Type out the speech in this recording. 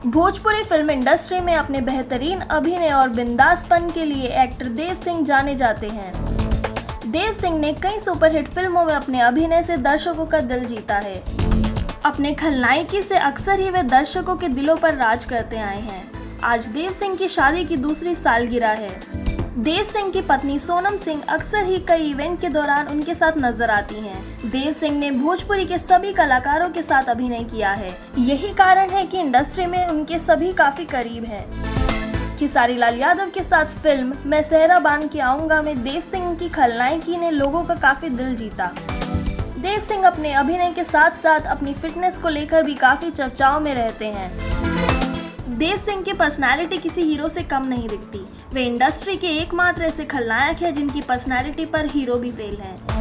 Bhojpuri film industry में अपने बेहतरीन अभिनय और बिंदासपन के लिए एक्टर देव सिंह जाने जाते हैं। देव सिंह ने कई सुपरहिट फिल्मों में अपने अभिनय से दर्शकों का दिल जीता है। अपने खलनायकी से अक्सर ही वे दर्शकों के दिलों पर राज करते आए हैं। आज देव सिंह की शादी की दूसरी सालगिरह है। देव सिंह की पत्नी सोनम सिंह अक्सर ही कई इवेंट के दौरान उनके साथ नजर आती हैं। देव सिंह ने भोजपुरी के सभी कलाकारों के साथ अभिनय किया है। यही कारण है कि इंडस्ट्री में उनके सभी काफी करीब हैं। खेसारी लाल यादव के साथ फिल्म मैं सेहरा बांध के आऊंगा में देव सिंह की खलनायकी ने लोगों का काफी दिल जीता। देव सिंह अपने अभिनय के साथ साथ अपनी फिटनेस को लेकर भी काफी चर्चाओं में रहते हैं। देव सिंह की पर्सनालिटी किसी हीरो से कम नहीं दिखती। वे इंडस्ट्री के एकमात्र ऐसे खलनायक हैं जिनकी पर्सनालिटी पर हीरो भी फेल हैं।